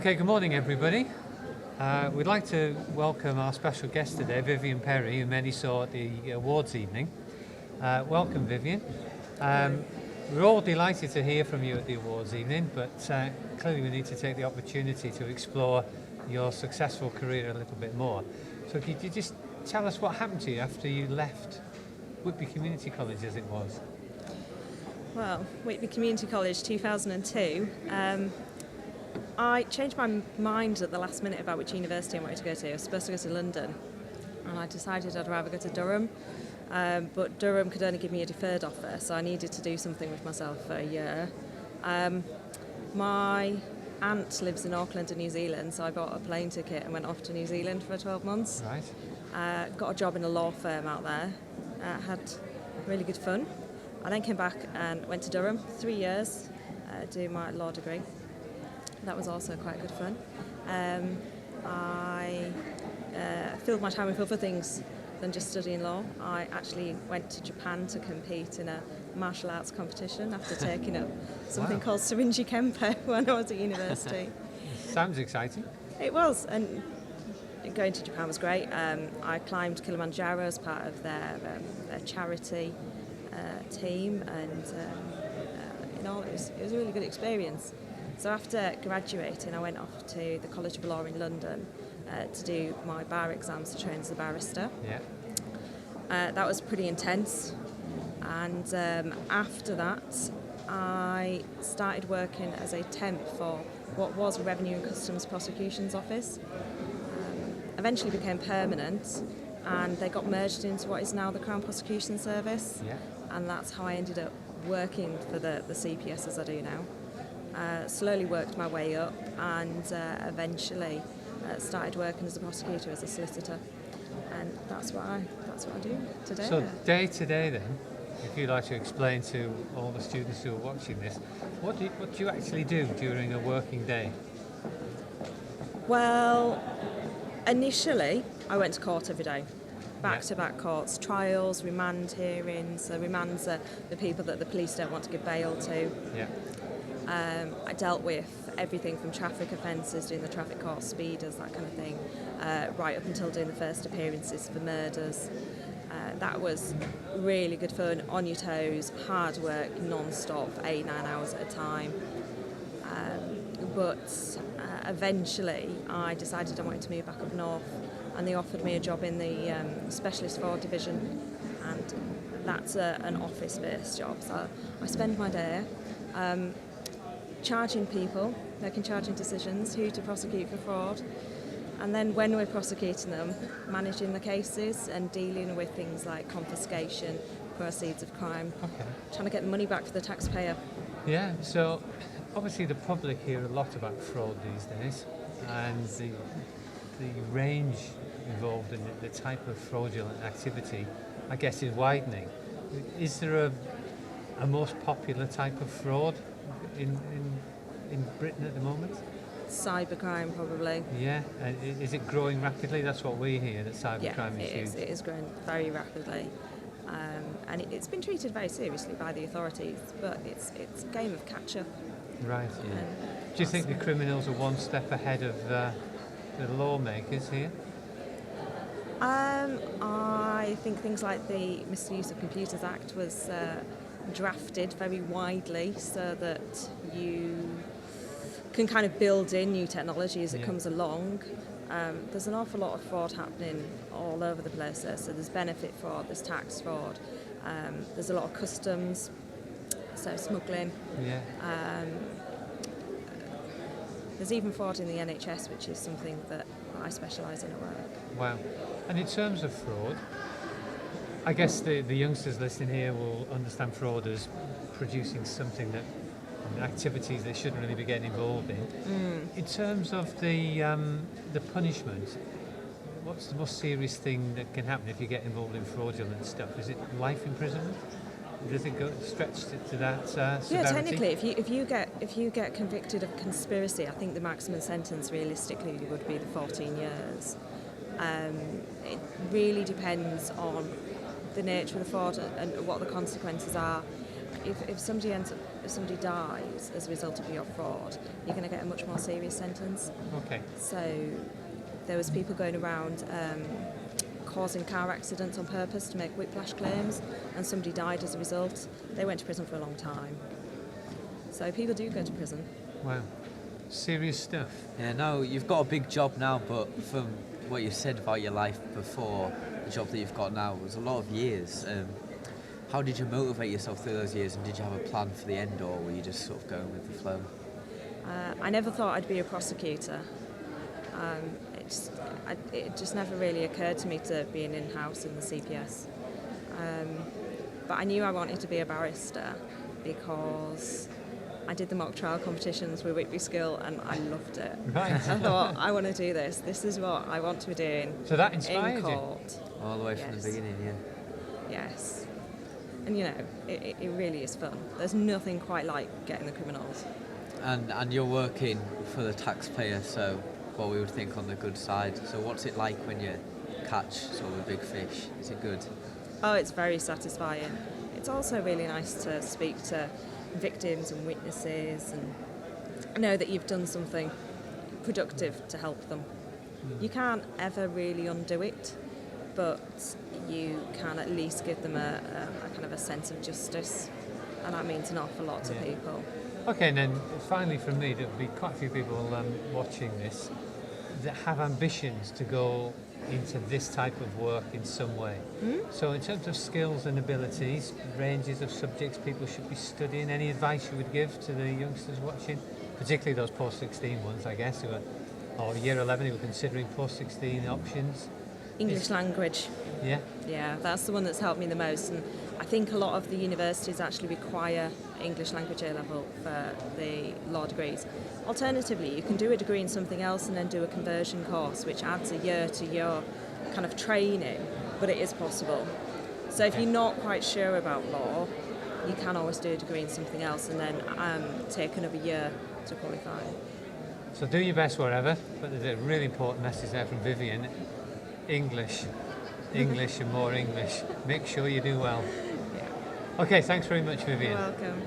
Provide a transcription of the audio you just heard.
Okay, good morning everybody. We'd like to welcome our special guest today, Vivienne Perry, who many saw at the awards evening. Welcome, Vivienne. We're all delighted to hear from you at the awards evening, but clearly we need to take the opportunity to explore your successful career a little bit more. So could you just tell us what happened to you after you left Whitby Community College, as it was? Well, Whitby Community College 2002. I changed my mind at the last minute about which university I wanted to go to. I was supposed to go to London, and I decided I'd rather go to Durham, but Durham could only give me a deferred offer, so I needed to do something with myself for a year. My aunt lives in Auckland in New Zealand, so I bought a plane ticket and went off to New Zealand for 12 months. Right. Got a job in a law firm out there, had really good fun. I then came back and went to Durham, 3 years, doing my law degree. That was also quite good fun. I filled my time with other things than just studying law. I actually went to Japan to compete in a martial arts competition after taking up something called Syringe Kempo when I was at university. Sounds exciting. It was, and going to Japan was great. I climbed Kilimanjaro as part of their charity team, and it was a really good experience. So after graduating, I went off to the College of Law in London to do my bar exams to train as a barrister. Yeah. That was pretty intense, and after that I started working as a temp for what was Revenue and Customs Prosecution's office. Eventually became permanent, and they got merged into what is now the Crown Prosecution Service. Yeah. And that's how I ended up working for the CPS as I do now. Slowly worked my way up, and eventually started working as a prosecutor, as a solicitor, and that's what I do today. So day to day then, if you'd like to explain to all the students who are watching this, what do you actually do during a working day? Well, initially I went to court every day. Back-to-back courts, trials, remand hearings. So remands are the people that the police don't want to give bail to. Yeah. I dealt with everything from traffic offences, doing the traffic court speeders, that kind of thing, right up until doing the first appearances for murders. That was really good fun, on your toes, hard work, non-stop, 8-9 hours at a time. But eventually I decided I wanted to move back up north, and they offered me a job in the specialist fraud division, and that's an office-based job. So I spend my day charging people, making charging decisions, who to prosecute for fraud, and then when we're prosecuting them, managing the cases and dealing with things like confiscation, proceeds of crime, trying to get the money back for the taxpayer. Yeah, so obviously the public hear a lot about fraud these days, and the range involved in the type of fraudulent activity, I guess, is widening. Is there a most popular type of fraud in Britain at the moment? Cybercrime, probably. Yeah, and is it growing rapidly? That's what we hear, that cybercrime is huge. It is growing very rapidly, and it's been treated very seriously by the authorities, but it's a game of catch-up. Right, yeah. Do you think the criminals are one step ahead of the lawmakers here? I think things like the Misuse of Computers Act was drafted very widely so that you can kind of build in new technology as it comes along. There's an awful lot of fraud happening all over the place there. So there's benefit fraud, there's tax fraud, there's a lot of customs, so smuggling. Yeah. There's even fraud in the NHS, which is something that I specialise in at work. Wow. And in terms of fraud, I guess the youngsters listening here will understand fraud as producing something that, activities they shouldn't really be getting involved in. In terms of the punishment, what's the most serious thing that can happen if you get involved in fraudulent stuff? Is it life imprisonment? Does it go stretch to that severity? Yeah, technically, if you get convicted of conspiracy, I think the maximum sentence realistically would be the 14 years. It really depends on the nature of the fraud and what the consequences are. If somebody ends up if somebody dies as a result of your fraud, you're going to get a much more serious sentence. Okay. So there was people going around causing car accidents on purpose to make whiplash claims, and somebody died as a result. They went to prison for a long time. So people do go to prison. Wow. Serious stuff. Yeah, no, you've got a big job now, but from what you said about your life before, the job that you've got now was a lot of years. How did you motivate yourself through those years, and did you have a plan for the end, or were you just sort of going with the flow? I never thought I'd be a prosecutor. It just never really occurred to me to be an in-house in the CPS. But I knew I wanted to be a barrister because I did the mock trial competitions with Whitby School and I loved it. Right. I thought, I want to do this. This is what I want to be doing. So that inspired in you? court. All the way from Yes. the beginning, yeah. Yes. And you know, it really is fun. There's nothing quite like getting the criminals. And you're working for the taxpayer, so what we would think on the good side. So what's it like when you catch sort of a big fish? Is it good? Oh, it's very satisfying. It's also really nice to speak to victims and witnesses and know that you've done something productive to help them. You can't ever really undo it, but you can at least give them a kind of a sense of justice, and that means an awful lot to people. Okay, and then finally from me, there'll be quite a few people watching this that have ambitions to go into this type of work in some way. So in terms of skills and abilities, ranges of subjects people should be studying, any advice you would give to the youngsters watching, particularly those post-16 ones, I guess, or year 11 who are considering post-16 options? English language. Yeah? Yeah, that's the one that's helped me the most, and I think a lot of the universities actually require English language A-level for the law degrees. Alternatively, you can do a degree in something else and then do a conversion course, which adds a year to your kind of training, but it is possible. So if you're not quite sure about law, you can always do a degree in something else and then take another year to qualify. So do your best wherever, but there's a really important message there from Vivienne. English and more English. Make sure you do well. Yeah. Okay, thanks very much, Vivienne. You're welcome.